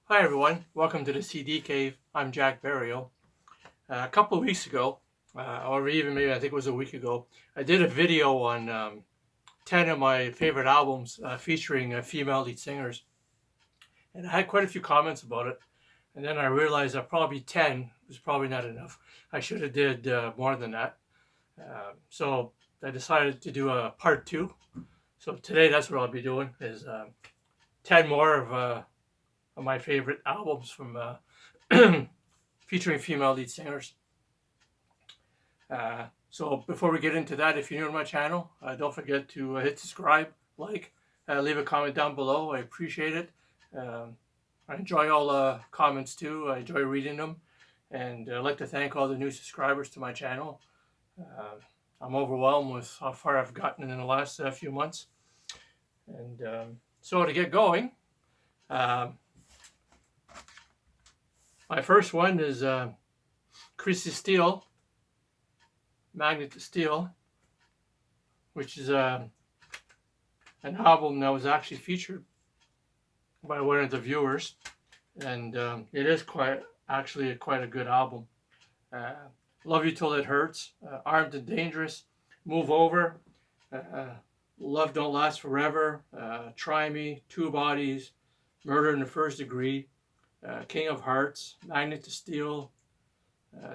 Hi everyone, welcome to the CD Cave. I'm Jack Barrio. A couple of weeks ago, or even maybe I think it was a week ago, I did a video on 10 of my favorite albums featuring female lead singers. And I had quite a few comments about it. And then I realized that probably 10 was probably not enough. I should have did more than that. So I decided to do a part two. So today that's what I'll be doing is 10 more of my favorite albums from featuring female lead singers. So before we get into that, if you're new to my channel, don't forget to hit subscribe, like, leave a comment down below. I appreciate it. I enjoy all the comments too. I enjoy reading them. And I'd like to thank all the new subscribers to my channel. I'm overwhelmed with how far I've gotten in the last few months. And so to get going, my first one is Steele, Magnet to Steele, which is an album that was actually featured by one of the viewers, and it is quite a good album. Love You Till It Hurts, Armed and Dangerous, Move Over, Love Don't Last Forever, Try Me, Two Bodies, Murder in the First Degree, King of Hearts, Magnet to Steele,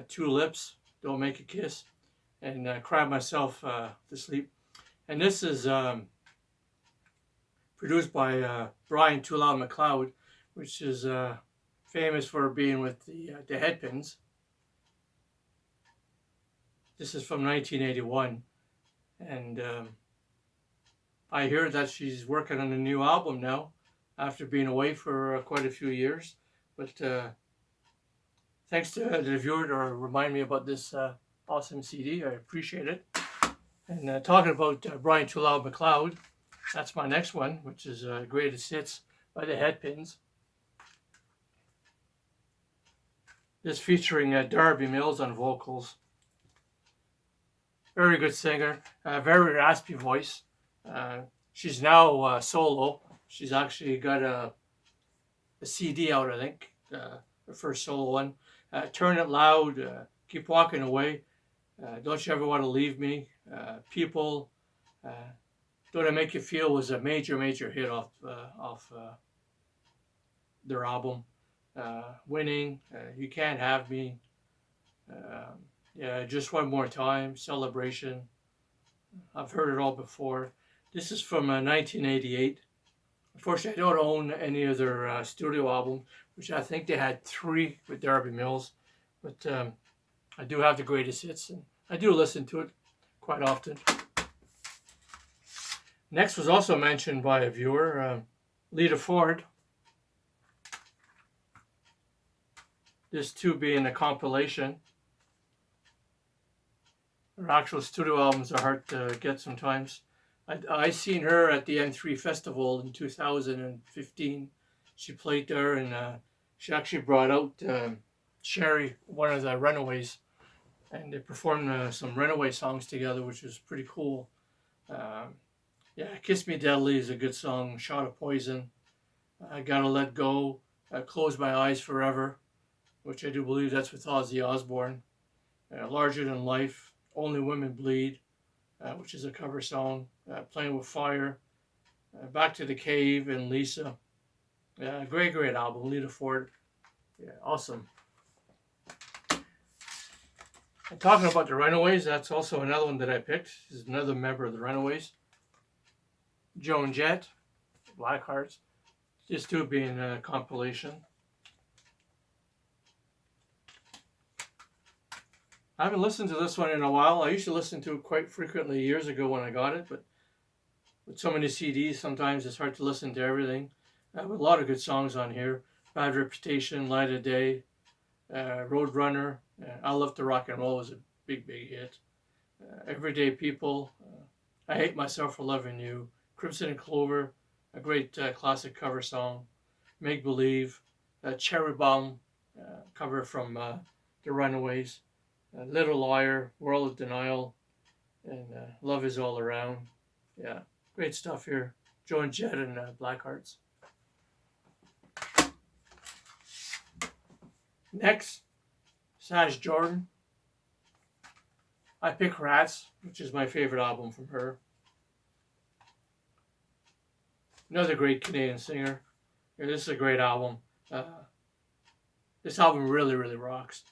Two Lips, Don't Make a Kiss, and Cry Myself to Sleep. And this is produced by Brian Too Loud McLeod, which is famous for being with the Headpins. This is from 1981, and I hear that she's working on a new album now after being away for quite a few years. But thanks to the viewer to remind me about this awesome CD. I appreciate it. And talking about Brian Too Loud McLeod, that's my next one, which is Greatest Hits by the Headpins. This featuring Darby Mills on vocals. Very good singer, very raspy voice. She's now solo. She's actually got a CD out, I think, her first solo one. Turn It Loud, Keep Walking Away, Don't You Ever Want to Leave Me, People, Don't I Make You Feel was a major hit off their album. Winning, You Can't Have Me, Just One More Time, Celebration. I've heard it all before. This is from 1988. Unfortunately, I don't own any of their studio albums, which I think they had 3 with Darby Mills. But I do have the greatest hits, and I do listen to it quite often. Next was also mentioned by a viewer, Lita Ford. This too being a compilation. Her actual studio albums are hard to get sometimes. I seen her at the M3 Festival in 2015. She played there, and she actually brought out Sherry, one of the Runaways, and they performed some Runaway songs together, which was pretty cool. Kiss Me Deadly is a good song. Shot of Poison, I Gotta Let Go, Close My Eyes Forever, which I do believe that's with Ozzy Osbourne. Larger Than Life, Only Women Bleed, which is a cover song. Playing with Fire, Back to the Cave, and Lisa. Great album, Lita Ford. Yeah, awesome. And talking about the Runaways, that's also another one that I picked. This is another member of the Runaways. Joan Jett, Black Hearts. This too being a compilation. I haven't listened to this one in a while. I used to listen to it quite frequently years ago when I got it, but with so many CDs, sometimes it's hard to listen to everything. With a lot of good songs on here. Bad Reputation, Light of Day, Roadrunner, I Love to Rock and Roll was a big hit. Everyday People, I Hate Myself for Loving You, Crimson and Clover, a great classic cover song. Make Believe, Cherry Bomb, cover from the Runaways. Little Liar, World of Denial, and Love Is All Around. Yeah, great stuff here. Joan Jett and Black Hearts. Next, Saj Jordan. I pick Rats, which is my favorite album from her. Another great Canadian singer. Yeah, this is a great album. This album really, really rocks.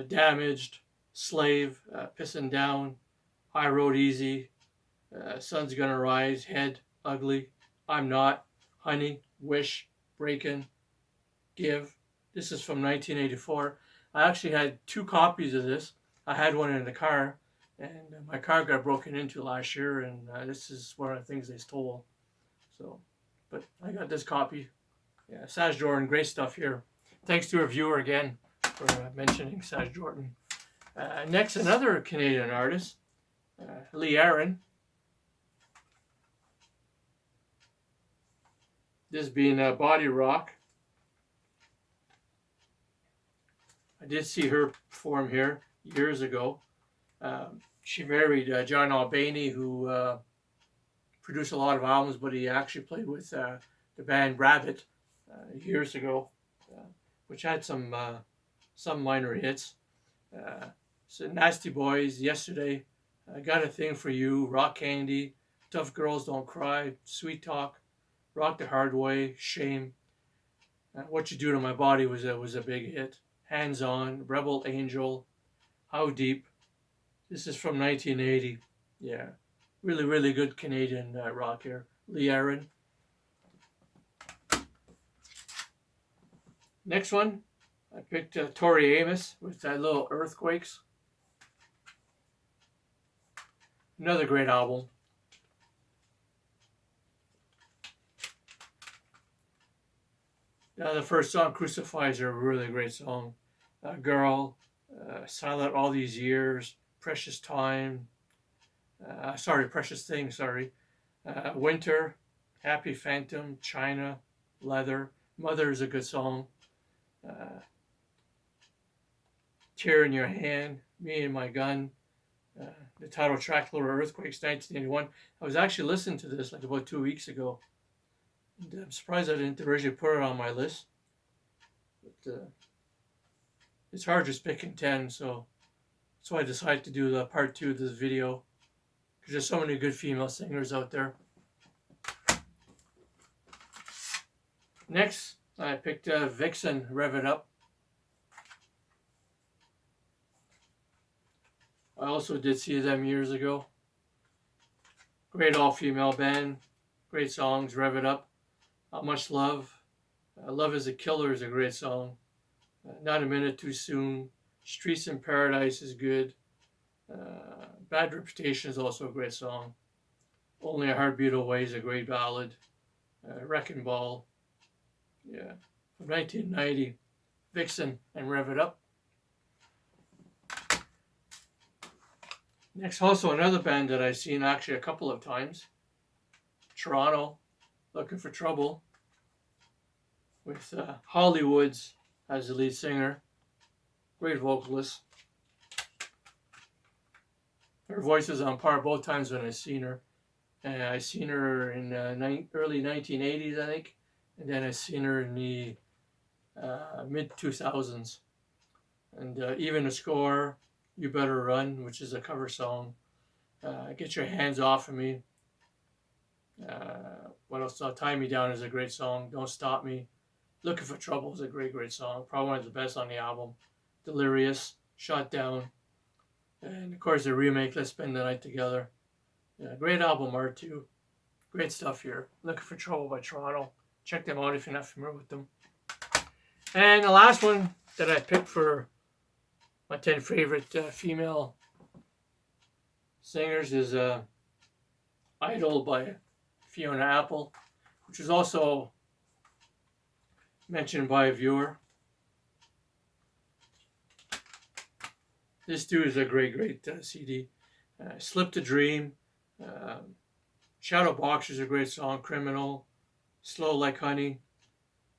Damaged, Slave, Pissin' Down, High Road Easy, Sun's Gonna Rise, Head, Ugly, I'm Not, Honey, Wish, Breakin', Give. This is from 1984. I actually had 2 copies of this. I had one in the car, and my car got broken into last year, and this is one of the things they stole. So, but I got this copy. Yeah, Saj Jordan, great stuff here. Thanks to a viewer again for mentioning Saj Jordan. Next, another Canadian artist, Lee Aaron. This being Body Rock. I did see her perform here years ago. She married John Albany, who produced a lot of albums, but he actually played with the band Rabbit years ago, which had some minor hits. So Nasty Boys, Yesterday, I Got a Thing for You, Rock Candy, Tough Girls Don't Cry, Sweet Talk, Rock the Hard Way, Shame. What You Do to My Body was a big hit. Hands On, Rebel Angel, How Deep. This is from 1980. Yeah, really, really good Canadian rock here. Lee Aaron. Next one, I picked Tori Amos with that little Earthquakes. Another great album. The first song, Crucify, is a really great song. Girl, Silent All These Years, Precious Time, Precious Thing, Winter, Happy Phantom, China, Leather, Mother is a good song. Tear in Your Hand, Me and My Gun, the title track, Little Earthquakes, 1981. I was actually listening to this like about 2 weeks ago. And I'm surprised I didn't originally put it on my list. But it's hard just picking 10, so I decided to do the part 2 of this video, because there's so many good female singers out there. Next, I picked Vixen, Rev It Up. I also did see them years ago. Great all-female band, great songs, Rev It Up. How Much Love. Love is a Killer is a great song. Not a Minute Too Soon. Streets in Paradise is good. Bad Reputation is also a great song. Only a Heartbeat Away is a great ballad. Wrecking Ball. Yeah. From 1990. Vixen and Rev It Up. Next, also another band that I've seen actually a couple of times. Toronto. Looking for Trouble, with Hollywoods as the lead singer. Great vocalist. Her voice is on par both times when I've seen her. I seen her in early 1980s, I think, and then I seen her in the mid-2000s. And Even a Score, You Better Run, which is a cover song. Get Your Hands Off of Me. What else? Tie Me Down is a great song. Don't Stop Me. Looking for Trouble is a great song. Probably one of the best on the album. Delirious, Shot Down. And of course the remake, Let's Spend the Night Together. Yeah, great album art too. Great stuff here. Looking for Trouble by Toronto. Check them out if you're not familiar with them. And the last one that I picked for my 10 favorite female singers is Idol by Fiona Apple, which was also mentioned by a viewer. This dude is a great CD. Slip to Dream. Shadow Boxer is a great song. Criminal. Slow Like Honey.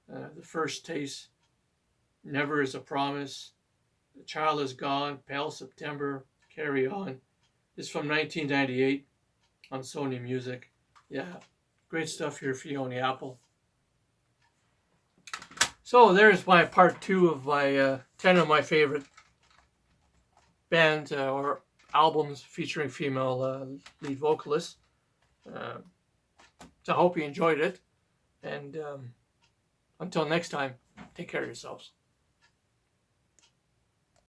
The First Taste. Never Is a Promise. The Child Is Gone. Pale September. Carry On. This is from 1998 on Sony Music. Yeah, great stuff here, Fiona Apple. So there's my part 2 of my 10 of my favorite bands or albums featuring female lead vocalists. So I hope you enjoyed it. And until next time, take care of yourselves.